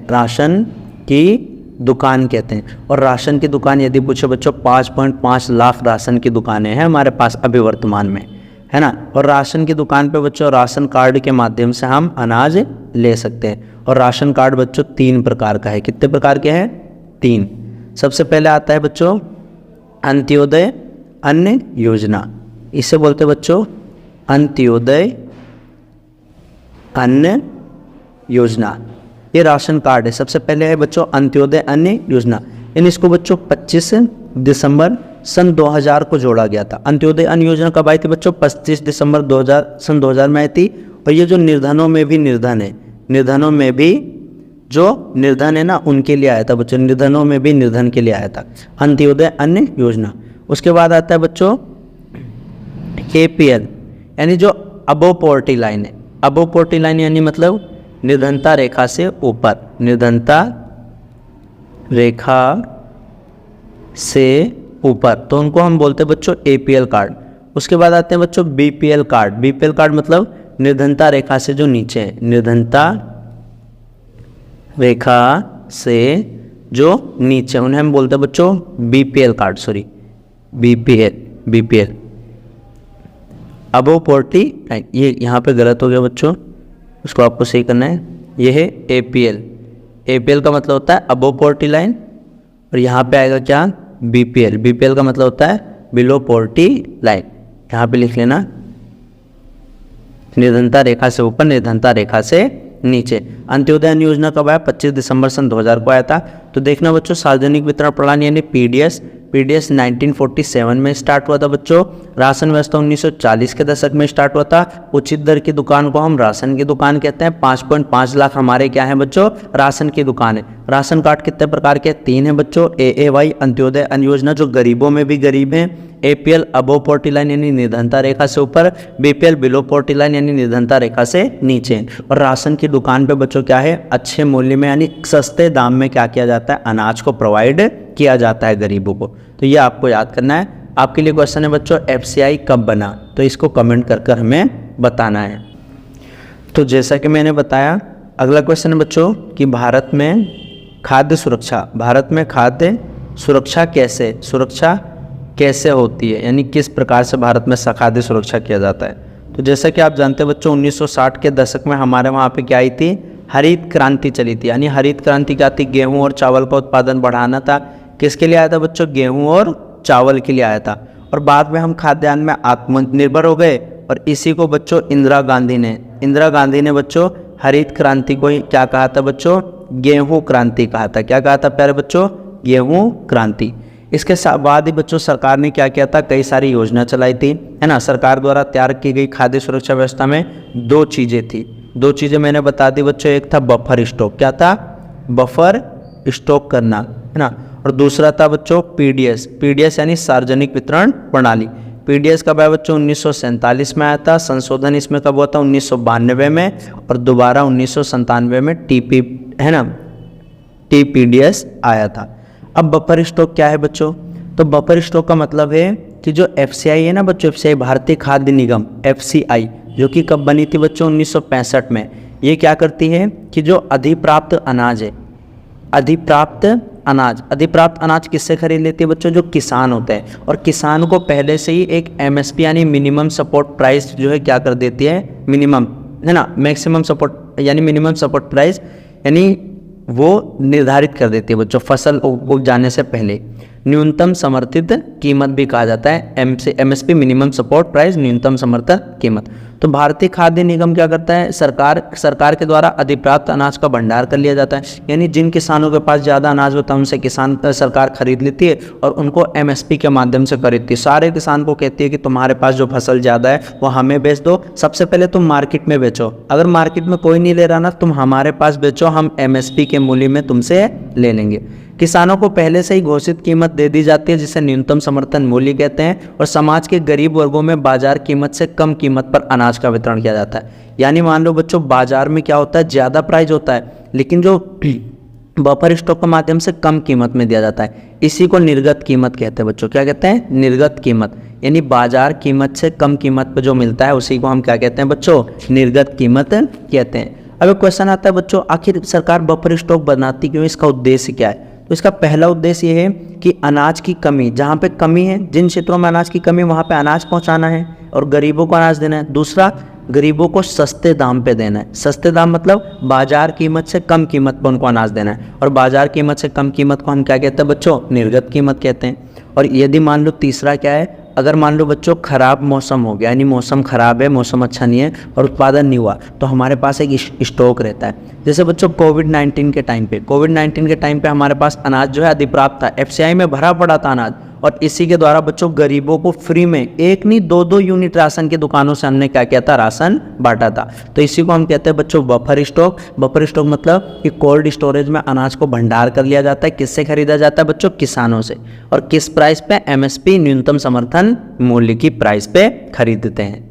A: हैं। और राशन की दुकान यदि पूछे बच्चों 5.5 लाख राशन की दुकानें हैं हमारे पास अभी वर्तमान में, है ना। और राशन की दुकान पे बच्चों राशन कार्ड के माध्यम से हम अनाज ले सकते हैं। और राशन कार्ड बच्चों 3 प्रकार का है। कितने प्रकार के हैं, 3। सबसे पहले आता है बच्चों अंत्योदय अन्न योजना, इसे बोलते हैं बच्चों अंत्योदय अन्न योजना। ये राशन कार्ड है। सबसे पहले है बच्चों अंत्योदय अन्न योजना, इन इसको बच्चों 25 दिसंबर सन 2000 को जोड़ा गया था। अंत्योदय अन्न योजना कब आई थी बच्चों, 25 दिसंबर 2000 में आई थी। और ये जो निर्धनों में भी जो निर्धन है ना, उनके लिए आया था बच्चों, निर्धनों में भी निर्धन के लिए आया था अंत्योदय अन्न योजना। उसके बाद आता है बच्चों एपीएल यानी जो अबोव पॉवर्टी लाइन है। अबोव पॉवर्टी लाइन यानी मतलब निर्धनता रेखा से ऊपर, निर्धनता रेखा से ऊपर, तो उनको हम बोलते हैं बच्चों एपीएल कार्ड। उसके बाद आते हैं बच्चों बीपीएल कार्ड। बीपीएल कार्ड मतलब निर्धनता रेखा से जो नीचे है, निर्धनता रेखा से जो नीचे, उन्हें हम बोलते हैं बच्चों BPL card, sorry BPL above poverty line. ये यहाँ पे गलत हो गया बच्चों, उसको आपको सही करना है। ये है एपीएल का मतलब होता है अबोव पॉवर्टी लाइन, और यहाँ पे आएगा क्या, बीपीएल का मतलब होता है बिलो पॉवर्टी लाइन। यहाँ पे लिख लेना निर्धनता रेखा से ऊपर, निर्धनता रेखा से नीचे। अंत्योदय अन्न योजना कब आया, 25 दिसंबर सन 2000 को आया था। तो देखना बच्चों सार्वजनिक वितरण प्रणाली यानी पीडीएस 1947 में स्टार्ट हुआ था बच्चों। राशन व्यवस्था 1940 के दशक में स्टार्ट हुआ था। उचित दर की दुकान को हम राशन की दुकान कहते हैं। 5.5 लाख हमारे क्या है बच्चों, राशन की दुकान है। राशन कार्ड कितने प्रकार के, 3 है बच्चों, एएवाई अंत्योदय अन्न योजना जो गरीबों में भी गरीब हैं, एपीएल अबोव पॉवर्टी लाइन यानी निर्धनता रेखा से ऊपर, बीपीएल बिलो पॉवर्टी लाइन यानी निर्धनता रेखा से नीचे। और राशन की दुकान पे बच्चों क्या है, अच्छे मूल्य में यानी सस्ते दाम में क्या किया जाता है, अनाज को प्रोवाइड किया जाता है गरीबों को। तो ये आपको याद करना है। आपके लिए क्वेश्चन है बच्चों एफसीआई कब बना, तो इसको कमेंट कर हमें बताना है। तो जैसा कि मैंने बताया, अगला क्वेश्चन है बच्चों कि भारत में खाद्य सुरक्षा कैसे होती है, यानी किस प्रकार से भारत में खाद्य सुरक्षा किया जाता है। तो जैसा कि आप जानते हैं बच्चों 1960 के दशक में हमारे वहाँ पे क्या आई थी, हरित क्रांति चली थी। यानी हरित क्रांति क्या थी, गेहूं और चावल का उत्पादन बढ़ाना था। किसके लिए आया था बच्चों, गेहूं और चावल के लिए आया था। और बाद में हम खाद्यान्न में आत्मनिर्भर हो गए। और इसी को बच्चों इंदिरा गांधी ने बच्चों हरित क्रांति को क्या कहा था बच्चों, गेहूं क्रांति कहा था। क्या कहा था प्यारे बच्चों, गेहूं क्रांति। इसके बाद ही बच्चों सरकार ने क्या किया था, कई सारी योजना चलाई थी, है ना। सरकार द्वारा तैयार की गई खाद्य सुरक्षा व्यवस्था में 2 चीज़ें थी। 2 चीज़ें मैंने बता दी बच्चों, एक था बफर स्टॉक, क्या था, बफर स्टॉक करना, है ना। और दूसरा था बच्चों पीडीएस यानी सार्वजनिक वितरण प्रणाली। पीडीएस कब आया बच्चों, 1947 में आया था। संशोधन इसमें कब हुआ था, 1992 में। और दोबारा 1997 में टीपीडीएस आया था। अब बफर स्टॉक क्या है बच्चों, तो बफर स्टॉक का मतलब है कि जो एफसीआई है ना बच्चों, एफसीआई भारतीय खाद्य निगम, एफसीआई, जो कि कब बनी थी बच्चों, 1965 में। ये क्या करती है कि जो अधिप्राप्त अनाज है, अधिप्राप्त अनाज, अधिप्राप्त अनाज किससे खरीद लेती है बच्चों? जो किसान होते हैं, और किसान को पहले से ही एक एमएसपी यानी मिनिमम सपोर्ट प्राइस जो है क्या कर देती है, मिनिमम है ना, मैक्सिमम सपोर्ट यानी मिनिमम सपोर्ट प्राइस यानी वो निर्धारित कर देती है बच्चों फसल उग जाने से पहले। न्यूनतम समर्थित कीमत भी कहा जाता है, एमएसपी मिनिमम सपोर्ट प्राइस, न्यूनतम समर्थन कीमत। तो भारतीय खाद्य निगम क्या करता है, सरकार के द्वारा अधिप्राप्त अनाज का भंडार कर लिया जाता है, यानी जिन किसानों के पास ज़्यादा अनाज होता है उनसे सरकार खरीद लेती है और उनको एमएसपी के माध्यम से खरीदती है। सारे किसान को कहती है कि तुम्हारे पास जो फसल ज़्यादा है वो हमें बेच दो, सबसे पहले तुम मार्केट में बेचो, अगर मार्केट में कोई नहीं ले रहा ना तुम हमारे पास बेचो, हम एमएसपी के मूल्य में तुमसे ले लेंगे। किसानों को पहले से ही घोषित कीमत दे दी जाती है जिसे न्यूनतम समर्थन मूल्य कहते हैं, और समाज के गरीब वर्गों में बाजार कीमत से कम कीमत पर अनाज का वितरण किया जाता है। यानी मान लो बच्चों बाजार में क्या होता है, ज़्यादा प्राइस होता है, लेकिन जो बफर स्टॉक के माध्यम से कम कीमत में दिया जाता है, इसी को निर्गत कीमत कहते हैं बच्चों। क्या कहते हैं? निर्गत कीमत, यानी बाजार कीमत से कम कीमत पर जो मिलता है उसी को हम क्या कहते हैं बच्चों? निर्गत कीमत कहते हैं। अब एक क्वेश्चन आता है बच्चों, आखिर सरकार बफर स्टॉक बनाती क्यों, इसका उद्देश्य क्या है? तो इसका पहला उद्देश्य ये है कि अनाज की कमी, जहाँ पे कमी है, जिन क्षेत्रों में अनाज की कमी वहाँ पे अनाज पहुँचाना है और गरीबों को अनाज देना है। दूसरा, गरीबों को सस्ते दाम पे देना है। सस्ते दाम मतलब बाजार कीमत से कम कीमत पर उनको अनाज देना है, और बाजार कीमत से कम कीमत को हम क्या कहते हैं बच्चों? निर्गत कीमत कहते हैं। और यदि मान लो तीसरा क्या है, अगर मान लो बच्चों खराब मौसम हो गया, यानी मौसम खराब है, मौसम अच्छा नहीं है और उत्पादन नहीं हुआ, तो हमारे पास एक स्टॉक रहता है। जैसे बच्चों कोविड-19 के टाइम पे हमारे पास अनाज जो है अधिप्राप्त था, एफसीआई में भरा पड़ा था अनाज, और इसी के द्वारा बच्चों गरीबों को फ्री में एक नहीं दो यूनिट राशन की दुकानों से हमने क्या किया था, राशन बांटा था। तो इसी को हम कहते हैं बच्चों बफर स्टॉक। बफर स्टॉक मतलब कि कोल्ड स्टोरेज में अनाज को भंडार कर लिया जाता है। किससे खरीदा जाता है बच्चों? किसानों से। और किस प्राइस पे? एमएसपी न्यूनतम समर्थन मूल्य की प्राइस पे खरीदते हैं।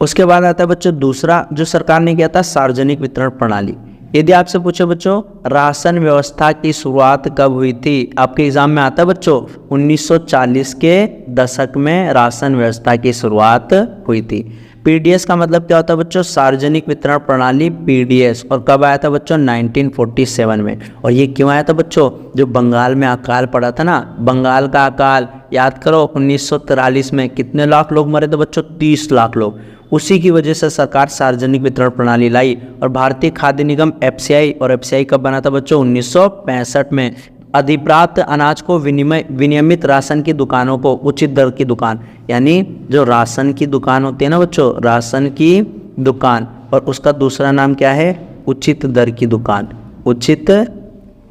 A: उसके बाद आता है बच्चों दूसरा जो सरकार ने किया था, सार्वजनिक वितरण प्रणाली। यदि आपसे पूछे बच्चों राशन व्यवस्था की शुरुआत कब हुई थी, आपके एग्जाम में आता है बच्चों 1940 के दशक में राशन व्यवस्था की शुरुआत हुई थी। पीडीएस का मतलब क्या होता है बच्चों? सार्वजनिक वितरण प्रणाली, पीडीएस। और कब आया था बच्चों? 1947 में। और ये क्यों आया था बच्चों? जो बंगाल में अकाल पड़ा था ना, बंगाल का अकाल याद करो, 1943 में कितने लाख लोग मरे थे बच्चों? 30 लाख लोग। उसी की वजह से सरकार सार्वजनिक वितरण प्रणाली लाई। और भारतीय खाद्य निगम एफसीआई, और एफसीआई कब बना था बच्चों? 1965 में। अधिप्राप्त अनाज को विनियमित राशन की दुकानों को उचित दर की दुकान, यानी जो राशन की दुकान होती है ना बच्चों, राशन की दुकान, और उसका दूसरा नाम क्या है? उचित दर की दुकान। उचित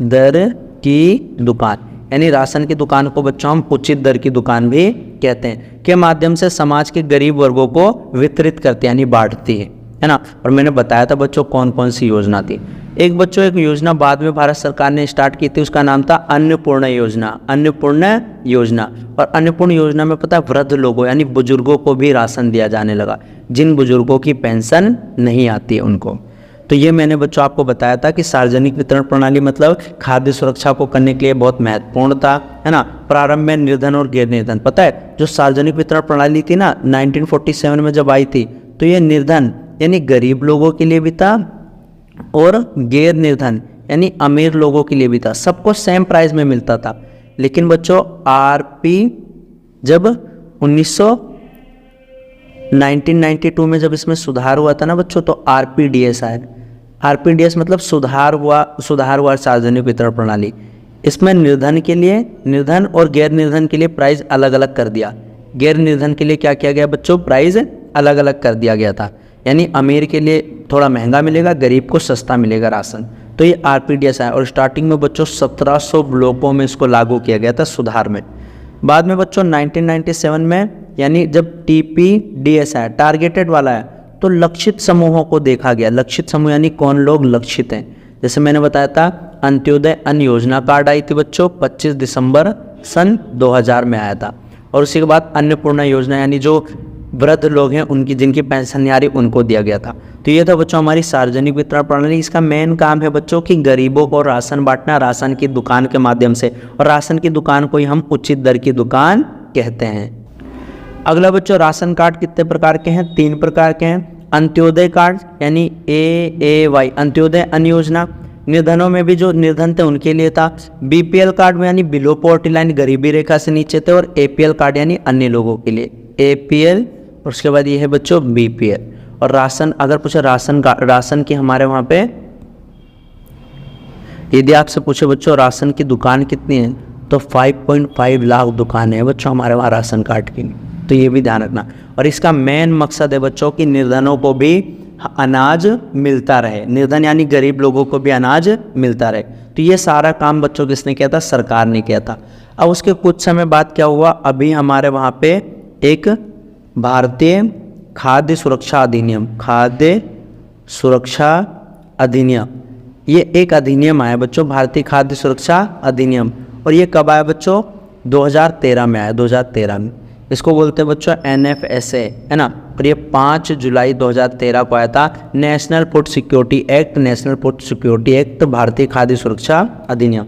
A: दर की दुकान, यानी राशन की दुकान को बच्चों हम उचित दर की दुकान भी कहते हैं, के माध्यम से समाज के गरीब वर्गों को वितरित करती यानी बांटती है ना। और मैंने बताया था बच्चों कौन कौन सी योजना थी। एक बच्चों एक योजना बाद में भारत सरकार ने स्टार्ट की थी, उसका नाम था अन्नपूर्णा योजना। अन्नपूर्णा योजना, और अन्नपूर्णा योजना में पता है वृद्ध लोगों यानी बुजुर्गों को भी राशन दिया जाने लगा, जिन बुजुर्गों की पेंशन नहीं आती है उनको। तो ये मैंने बच्चों आपको बताया था कि सार्वजनिक वितरण प्रणाली मतलब खाद्य सुरक्षा को करने के लिए बहुत महत्वपूर्ण था, है ना। प्रारंभ में निर्धन और गैर निर्धन, पता है जो सार्वजनिक वितरण प्रणाली थी ना 1947 में जब आई थी, तो ये निर्धन यानी गरीब लोगों के लिए भी था और गैर निर्धन यानी अमीर लोगों के लिए भी था, सबको सेम प्राइस में मिलता था। लेकिन बच्चों आरपी जब 1992 में जब इसमें सुधार हुआ था ना बच्चों, तो आरपीडीएस आया। आरपीडीएस मतलब सुधार हुआ सार्वजनिक वितरण प्रणाली। इसमें निर्धन के लिए, निर्धन और गैर निर्धन के लिए प्राइस अलग अलग कर दिया। गैर निर्धन के लिए क्या किया गया बच्चों? प्राइस अलग अलग कर दिया गया था, यानी अमीर के लिए थोड़ा महंगा मिलेगा, गरीब को सस्ता मिलेगा राशन। तो ये आरपीडीएस आया और स्टार्टिंग में बच्चों 1700 ब्लॉकों में इसको लागू किया गया था सुधार में। बाद में बच्चों 1997 में यानी जब टीपीडीएस आया, टारगेटेड वाला है, तो लक्षित समूहों को देखा गया। लक्षित समूह यानी कौन लोग लक्षित हैं, जैसे मैंने बताया था अंत्योदय अन्न योजना कार्ड आई थी बच्चों 25 दिसंबर सन 2000 में आया था। और उसी के बाद अन्नपूर्णा योजना यानी जो वृद्ध लोग हैं उनकी जिनकी पेंशन नहीं आ रही उनको दिया गया था। तो ये था बच्चों हमारी सार्वजनिक वितरण प्रणाली। इसका मेन काम है बच्चों कि गरीबों को राशन बांटना राशन की दुकान के माध्यम से, और राशन की दुकान को ही हम उचित दर की दुकान कहते हैं। अगला बच्चों राशन कार्ड कितने प्रकार के हैं? 3 प्रकार के हैं। अंत्योदय कार्ड यानी AAY अंत्योदय अन्न योजना, निर्धनों में भी जो निर्धन थे उनके लिए था। बीपीएल कार्ड में यानी बिलो पॉवर्टी लाइन, गरीबी रेखा से नीचे थे, और एपीएल कार्ड यानी अन्य लोगों के लिए, एपीएल, और उसके बाद ये है बच्चों बीपीएल। और राशन, अगर पूछे राशन की हमारे वहाँ पे, यदि आपसे पूछे बच्चों राशन की दुकान कितनी है, तो 5.5 लाख दुकानें हैं बच्चों हमारे वहाँ राशन कार्ड की, तो ये भी ध्यान रखना। और इसका मेन मकसद है बच्चों कि निर्धनों को भी अनाज मिलता रहे, निर्धन यानी गरीब लोगों को भी अनाज मिलता रहे। तो ये सारा काम बच्चों किसने किया था, सरकार ने किया था। अब उसके कुछ समय बाद क्या हुआ, अभी हमारे वहाँ पे एक भारतीय खाद्य सुरक्षा अधिनियम, खाद्य सुरक्षा अधिनियम, ये एक अधिनियम आया बच्चों, भारतीय खाद्य सुरक्षा अधिनियम। और ये कब आया बच्चों, 2013 में आया, 2013 में। इसको बोलते हैं बच्चों NFSA, है ना। और ये 5 जुलाई 2013 को आया था, national food security act, national food security act, भारतीय खाद्य सुरक्षा अधिनियम।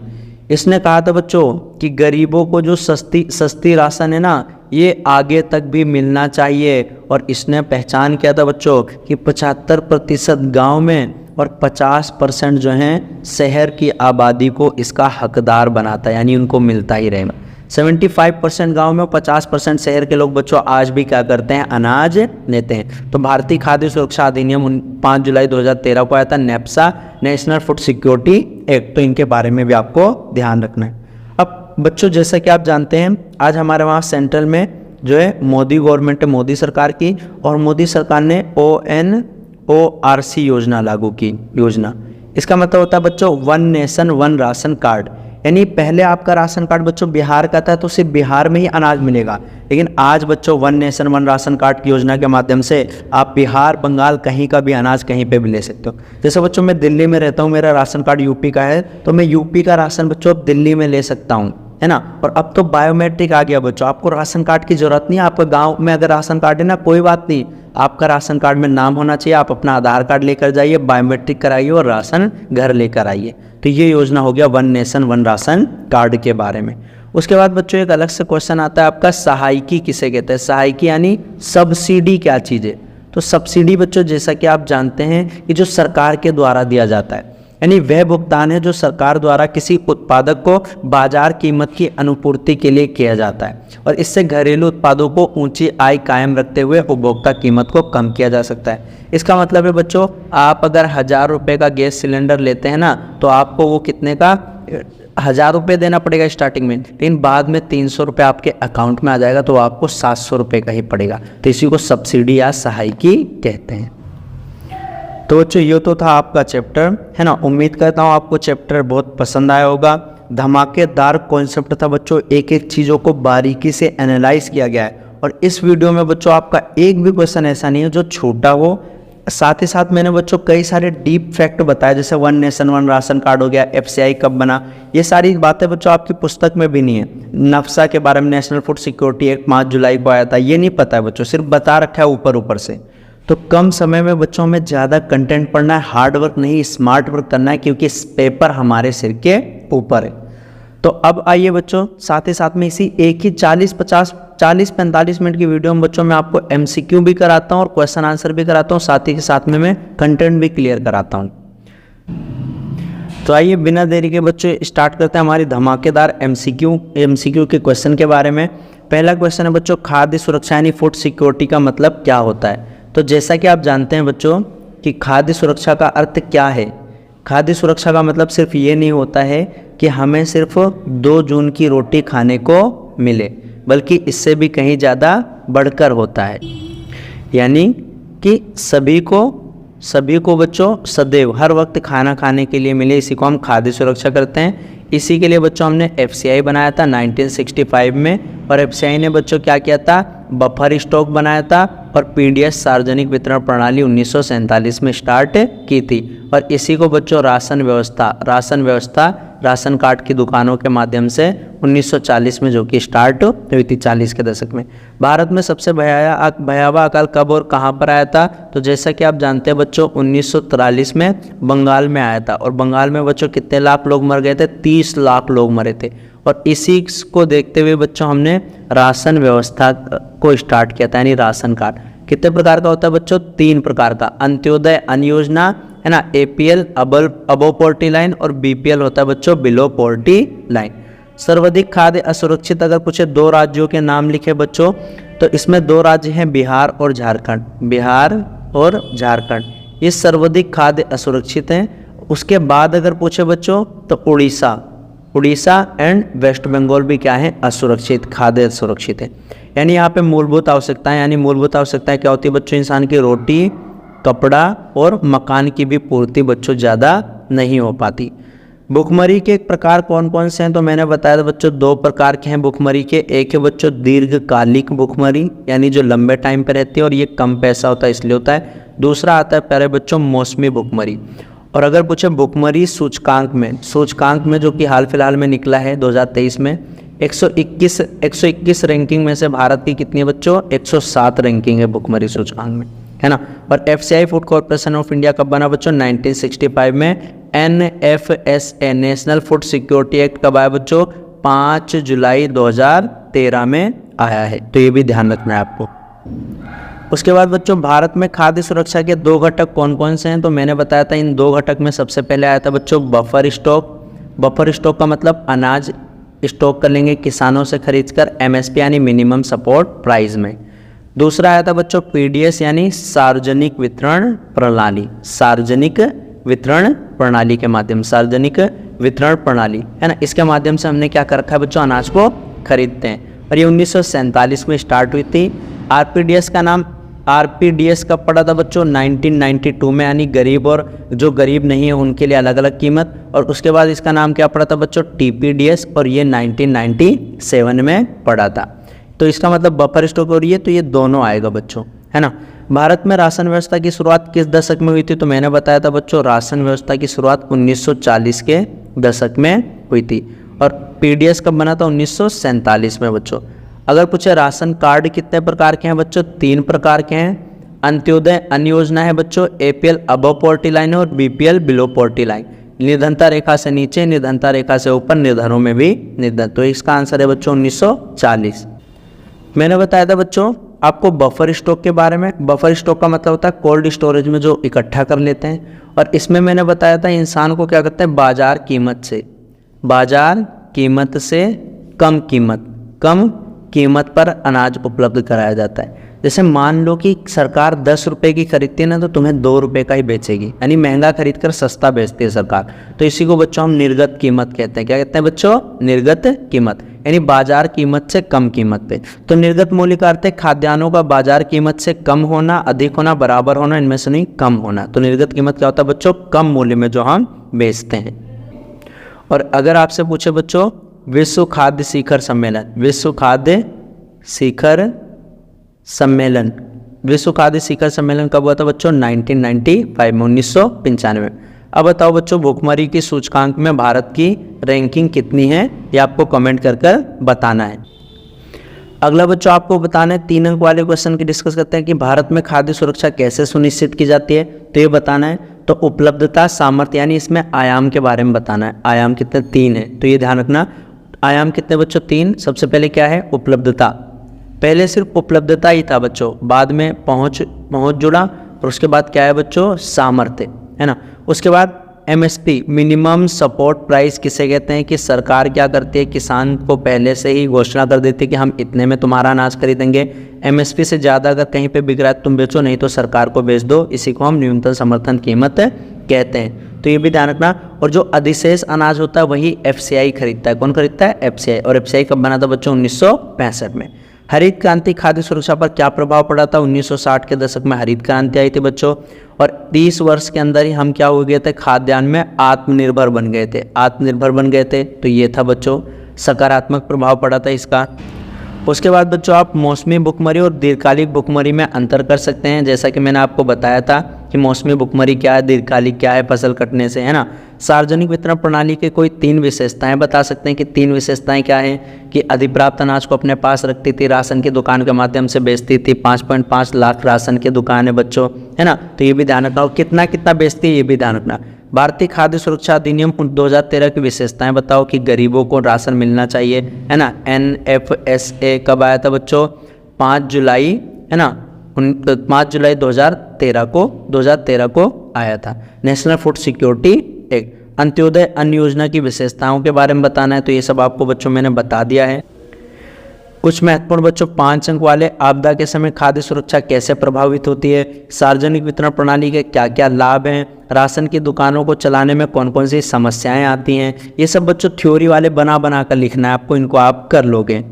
A: इसने कहा था बच्चों कि गरीबों को जो सस्ती राशन है ना, ये आगे तक भी मिलना चाहिए। और इसने पहचान किया था बच्चों कि 75% गाँव में और 50% जो हैं शहर की आबादी को इसका हकदार बनाता है, यानी उनको मिलता ही रहेगा। 75% गाँव में और 50% शहर के लोग बच्चों आज भी क्या करते हैं, अनाज लेते हैं। तो भारतीय खाद्य सुरक्षा अधिनियम 5 जुलाई 2013 को आया था, नेप्सा, नेशनल फूड सिक्योरिटी एक्ट। तो इनके बारे में भी आपको ध्यान रखना है। अब बच्चों जैसा कि आप जानते हैं, आज हमारे वहाँ सेंट्रल में जो है मोदी गवर्नमेंट है, मोदी सरकार की, और मोदी सरकार ने ONORC योजना लागू की। योजना, इसका मतलब होता है बच्चों one nation one ration card, यानी पहले आपका राशन कार्ड बच्चों बिहार का था तो सिर्फ बिहार में ही अनाज मिलेगा, लेकिन आज बच्चों one nation one ration card की योजना के माध्यम से आप बिहार, बंगाल, कहीं का भी अनाज कहीं पे भी ले सकते हो। जैसे बच्चों मैं दिल्ली में रहता हूँ, मेरा राशन कार्ड यूपी का है, तो मैं यूपी का राशन बच्चों अब दिल्ली में ले सकता हूँ, है ना। और अब तो बायोमेट्रिक आ गया बच्चों, आपको राशन कार्ड की जरूरत नहीं है। आपका गाँव में अगर राशन कार्ड है ना, कोई बात नहीं, आपका राशन कार्ड में नाम होना चाहिए, आप अपना आधार कार्ड लेकर जाइए, बायोमेट्रिक कराइए और राशन घर लेकर आइए। तो ये योजना हो गया one nation one ration card के बारे में। उसके बाद बच्चों एक अलग से क्वेश्चन आता है आपका, सहायकी किसे कहते हैं। सहायकी यानी सब्सिडी क्या चीज़ है। तो सब्सिडी बच्चों जैसा कि आप जानते हैं कि जो सरकार के द्वारा दिया जाता है, यानी वह भुगतान है जो सरकार द्वारा किसी उत्पादक को बाजार कीमत की अनुपूर्ति के लिए किया जाता है, और इससे घरेलू उत्पादों को ऊंची आय कायम रखते हुए उपभोक्ता कीमत को कम किया जा सकता है। इसका मतलब है बच्चों, आप अगर 1000 रुपये का गैस सिलेंडर लेते हैं ना, तो आपको वो कितने का 1000 रुपये देना पड़ेगा स्टार्टिंग में, लेकिन बाद में 300 रुपये आपके अकाउंट में आ जाएगा, तो आपको 700 रुपये का ही पड़ेगा। तो इसी को सब्सिडी या सहायकी कहते हैं। तो बच्चों ये तो था आपका चैप्टर, है ना। उम्मीद करता हूँ आपको चैप्टर बहुत पसंद आया होगा। धमाकेदार कॉन्सेप्ट था बच्चों, एक एक चीज़ों को बारीकी से एनालाइज किया गया है। और इस वीडियो में बच्चों आपका एक भी क्वेश्चन ऐसा नहीं है जो छोटा हो। साथ ही साथ मैंने बच्चों कई सारे डीप फैक्ट बताए, जैसे one nation one ration card हो गया, FCI कब बना, ये सारी बातें बच्चों आपकी पुस्तक में भी नहीं है। नफ्सा के बारे में, नेशनल फूड सिक्योरिटी एक्ट 5 जुलाई को आया था, ये नहीं पता है बच्चों, सिर्फ बता रखा है ऊपर ऊपर से। तो कम समय में बच्चों हमें ज़्यादा कंटेंट पढ़ना है, हार्ड वर्क नहीं स्मार्ट वर्क करना है, क्योंकि इस पेपर हमारे सिर के ऊपर है। तो अब आइए बच्चों, साथ ही साथ में इसी एक ही 40-45 मिनट की वीडियो में बच्चों मैं आपको MCQ भी कराता हूँ और क्वेश्चन आंसर भी कराता हूँ, साथ ही के साथ में मैं कंटेंट भी क्लियर कराता हूँ। तो आइए बिना देरी के बच्चों स्टार्ट करते हैं हमारी धमाकेदार MCQ के क्वेश्चन के बारे में। पहला क्वेश्चन है बच्चों, खाद्य सुरक्षा यानी फूड सिक्योरिटी का मतलब क्या होता है। तो जैसा कि आप जानते हैं बच्चों कि खाद्य सुरक्षा का अर्थ क्या है। खाद्य सुरक्षा का मतलब सिर्फ ये नहीं होता है कि हमें सिर्फ 2 जून की रोटी खाने को मिले, बल्कि इससे भी कहीं ज़्यादा बढ़कर होता है, यानी कि सभी को बच्चों सदैव हर वक्त खाना खाने के लिए मिले, इसी को हम खाद्य सुरक्षा करते हैं। इसी के लिए बच्चों हमने FCI बनाया था 1965 में, और FCI ने बच्चों क्या किया था, बफर स्टॉक बनाया था, और PDS सार्वजनिक वितरण प्रणाली 1947 में स्टार्ट की थी। और इसी को बच्चों राशन व्यवस्था राशन कार्ड की दुकानों के माध्यम से 1940 में जो कि स्टार्ट हुई थी, 40 के दशक में। भारत में सबसे भयावह अकाल कब और कहां पर आया था। तो जैसा कि आप जानते हैं बच्चों 1943 में बंगाल में आया था, और बंगाल में बच्चों कितने लाख लोग मर गए थे, 30 लाख लोग मरे थे। और इसी को देखते हुए बच्चों हमने राशन व्यवस्था को स्टार्ट किया था, यानी राशन कार्ड। कितने प्रकार का होता है बच्चों, 3 प्रकार का, अंत्योदय अन्न योजना, है ना, APL अबव पॉवर्टी लाइन और BPL होता है बच्चों बिलो पॉवर्टी लाइन। सर्वाधिक खाद्य असुरक्षित अगर पूछे 2 राज्यों के नाम लिखे बच्चों, तो इसमें 2 राज्य हैं बिहार और झारखंड। बिहार और झारखंड ये सर्वाधिक खाद्य असुरक्षित हैं। उसके बाद अगर पूछे बच्चों तो उड़ीसा एंड वेस्ट बंगाल भी क्या है, असुरक्षित, खाद्य असुरक्षित है। यानी यहाँ पे मूलभूत आवश्यकताएं, यानी मूलभूत आवश्यकताएं क्या होती है बच्चों, इंसान की रोटी, कपड़ा और मकान की भी पूर्ति बच्चों ज़्यादा नहीं हो पाती। भुखमरी के प्रकार कौन कौन से हैं, तो मैंने बताया था बच्चों 2 प्रकार के हैं भुखमरी के। एक है बच्चों दीर्घकालिक भुखमरी, यानी जो लंबे टाइम पर रहती है और ये कम पैसा होता है इसलिए होता है। दूसरा आता है प्यारे बच्चों मौसमी भुखमरी। और अगर पूछे भुखमरी सूचकांक में जो कि हाल फिलहाल में निकला है 2023 में 121 रैंकिंग में से भारत की कितनी है बच्चों, 107 रैंकिंग है भुखमरी सूचकांक में, है ना। और FCI food corporation of India कब बना बच्चों, 1965 में। NFSA national food security act कब आया बच्चों, 5 जुलाई 2013 में आया है, तो ये भी ध्यान रखना है आपको। उसके बाद बच्चों भारत में खाद्य सुरक्षा के 2 घटक कौन कौन से हैं, तो मैंने बताया था इन 2 घटक में सबसे पहले आया था बच्चों बफर स्टॉक का मतलब अनाज स्टॉक कर लेंगे किसानों से खरीदकर MSP यानी मिनिमम सपोर्ट प्राइस में। दूसरा आया था बच्चों PDS यानी सार्वजनिक वितरण प्रणाली के माध्यम, सार्वजनिक वितरण प्रणाली, है ना। इसके माध्यम से हमने क्या कर रखा है बच्चों, अनाज को खरीदते हैं। और ये 1947 में स्टार्ट हुई थी। RPDS कब पड़ा था बच्चों, 1992 में, यानी गरीब और जो गरीब नहीं है उनके लिए अलग अलग कीमत। और उसके बाद इसका नाम क्या पड़ा था बच्चों, TPDS, और ये 1997 में पड़ा था। तो इसका मतलब बफर स्टॉक और ये, तो ये दोनों आएगा बच्चों, है ना। भारत में राशन व्यवस्था की शुरुआत किस दशक में हुई थी, तो मैंने बताया था बच्चों राशन व्यवस्था की शुरुआत 1940 के दशक में हुई थी। और PDS कब बना था, 1947 में बच्चों। अगर पूछे राशन कार्ड कितने प्रकार के हैं बच्चों, 3 प्रकार के हैं। अंत्योदय अन्य योजना है बच्चों, APL अबव पॉवर्टी लाइन और BPL बिलो पॉवर्टी लाइन। निर्धनता रेखा से नीचे, निर्धनता रेखा से ऊपर, निर्धनों में भी निर्धन। तो इसका आंसर है बच्चों 1940। मैंने बताया था बच्चों आपको बफर स्टॉक के बारे में। बफर स्टॉक का मतलब होता है कोल्ड स्टोरेज में जो इकट्ठा कर लेते हैं। और इसमें मैंने बताया था इंसान को क्या करते हैं, बाजार कीमत से कम कीमत पर अनाज उपलब्ध कराया जाता है। जैसे मान लो कि सरकार 10 रुपये की खरीदती है ना, तो तुम्हें 2 रुपये का ही बेचेगी, यानी महंगा खरीद कर सस्ता बेचती है सरकार। तो इसी को बच्चों हम निर्गत कीमत कहते हैं। क्या कहते हैं बच्चों, निर्गत कीमत, यानी बाजार कीमत से कम कीमत पे। तो निर्गत मूल्य का अर्थ है खाद्यान्नों का बाजार कीमत से कम होना, अधिक होना, बराबर होना, इनमें से नहीं कम होना। तो निर्गत कीमत क्या होता है बच्चों, कम मूल्य में जो हम बेचते हैं। और अगर आपसे पूछे बच्चों विश्व खाद्य शिखर सम्मेलन कब हुआ था बच्चों, 1995 में, 1995। अब बताओ बच्चों भुखमरी की सूचकांक में भारत की रैंकिंग कितनी है, ये आपको कमेंट कर बताना है। अगला बच्चों आपको बताना है 3 अंक वाले क्वेश्चन की डिस्कस करते हैं कि भारत में खाद्य सुरक्षा कैसे सुनिश्चित की जाती है, तो ये बताना है। तो उपलब्धता, सामर्थ्य, यानी इसमें आयाम के बारे में बताना है। आयाम कितने, 3 है, तो ये ध्यान रखना। आयाम कितने बच्चों, 3। सबसे पहले क्या है, उपलब्धता। पहले सिर्फ उपलब्धता ही था बच्चों, बाद में पहुंच जुड़ा, और उसके बाद क्या है बच्चों, सामर्थ्य, है ना। उसके बाद MSP मिनिमम सपोर्ट प्राइस किसे कहते हैं, कि सरकार क्या करती है, किसान को पहले से ही घोषणा कर देती है कि हम इतने में तुम्हारा अनाज खरीदेंगे। MSP से ज़्यादा अगर कहीं पे बिक रहा है तुम बेचो, नहीं तो सरकार को बेच दो। इसी को हम न्यूनतम समर्थन कीमत कहते हैं, तो ये भी ध्यान रखना। और जो अधिशेष अनाज होता है वही FCI खरीदता है। कौन खरीदता है, FCI। और FCI कब बना था बच्चों, 1965 में। हरित क्रांति खाद्य सुरक्षा पर क्या प्रभाव पड़ा था, 1960 के दशक में हरित क्रांति आई थी बच्चों। और 30 वर्ष के अंदर ही हम क्या हो गए थे, खाद्यान्न में आत्मनिर्भर बन गए थे। तो ये था बच्चों, सकारात्मक प्रभाव पड़ा था इसका। उसके बाद बच्चों आप मौसमी भुखमरी और दीर्घकालिक भुखमरी में अंतर कर सकते हैं। जैसा कि मैंने आपको बताया था कि मौसमी भुखमरी क्या है, दीर्घकालिक क्या है, फसल कटने से, है ना। सार्वजनिक वितरण प्रणाली के कोई 3 विशेषताएं बता सकते हैं कि 3 विशेषताएं क्या हैं, कि अधिप्राप्त अनाज को अपने पास रखती थी, राशन की दुकान के माध्यम से बेचती थी। 5.5 लाख राशन की दुकान है बच्चों, है ना। तो ये भी ध्यान रखना। और कितना बेचती है ये भी ध्यान रखना। भारतीय खाद्य सुरक्षा अधिनियम 2013 की विशेषताएं बताओ, कि गरीबों को राशन मिलना चाहिए, है ना। NFSA कब आया था बच्चों, 5 जुलाई, है ना, 5 जुलाई 2013 को आया था? National food security act. Antyodaya अन्न योजना की विशेषताओं के बारे में बताना है, तो ये सब आपको बच्चों मैंने बता दिया है। कुछ महत्वपूर्ण बच्चों 5 अंक वाले, आपदा के समय खाद्य सुरक्षा कैसे प्रभावित होती है, सार्वजनिक वितरण प्रणाली के क्या क्या लाभ हैं, राशन की दुकानों को चलाने में कौन कौन सी समस्याएं आती हैं, ये सब बच्चों थ्योरी वाले बना कर लिखना है आपको, इनको आप कर लोगे।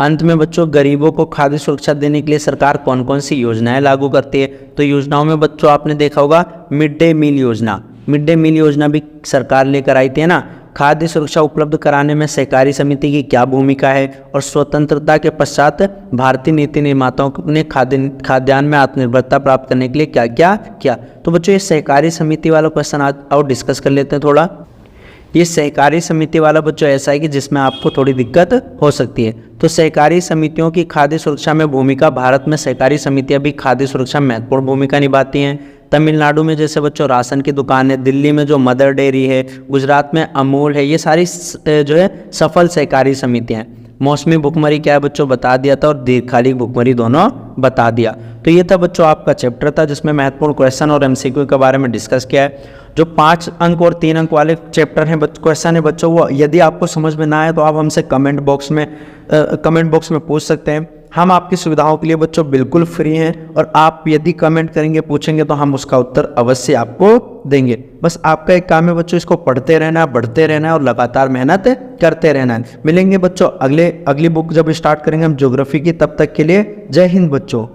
A: अंत में बच्चों गरीबों को खाद्य सुरक्षा देने के लिए सरकार कौन कौन सी योजनाएं लागू करती है, तो योजनाओं में बच्चों आपने देखा होगा मिड डे मील योजना, मिड डे मील योजना भी सरकार लेकर आई थी, है ना। खाद्य सुरक्षा उपलब्ध कराने में सहकारी समिति की क्या भूमिका है, और स्वतंत्रता के पश्चात भारतीय नीति निर्माताओं ने खाद्यान्न में आत्मनिर्भरता प्राप्त करने के लिए क्या क्या किया। तो बच्चों ये सहकारी समिति वाला क्वेश्चन आज और डिस्कस कर लेते हैं थोड़ा। ये सहकारी समिति वाला बच्चों ऐसा है कि जिसमें आपको थोड़ी दिक्कत हो सकती है। तो सहकारी समितियों की खाद्य सुरक्षा में भूमिका, भारत में सहकारी समितियां भी खाद्य सुरक्षा में महत्वपूर्ण भूमिका निभाती हैं। तमिलनाडु में जैसे बच्चों राशन की दुकान है, दिल्ली में जो मदर डेयरी है, गुजरात में अमूल है, ये सारी जो है सफल सहकारी समितियां हैं। मौसमी भुखमरी क्या है बच्चों बता दिया था, और दीर्घकालिक भुखमरी दोनों बता दिया। तो ये था बच्चों आपका चैप्टर था जिसमें महत्वपूर्ण क्वेश्चन और एमसीक्यू के बारे में डिस्कस किया है। जो 5 अंक और 3 अंक वाले चैप्टर हैं क्वेश्चन है बच्चों, वो यदि आपको समझ में ना आए तो आप हमसे कमेंट बॉक्स में पूछ सकते हैं। हम आपकी सुविधाओं के लिए बच्चों बिल्कुल फ्री हैं, और आप यदि कमेंट करेंगे पूछेंगे तो हम उसका उत्तर अवश्य आपको देंगे। बस आपका एक काम है बच्चों, इसको पढ़ते रहना, बढ़ते रहना है और लगातार मेहनत करते रहना है। मिलेंगे बच्चों अगली बुक जब स्टार्ट करेंगे हम ज्योग्राफी की, तब तक के लिए जय हिंद बच्चों।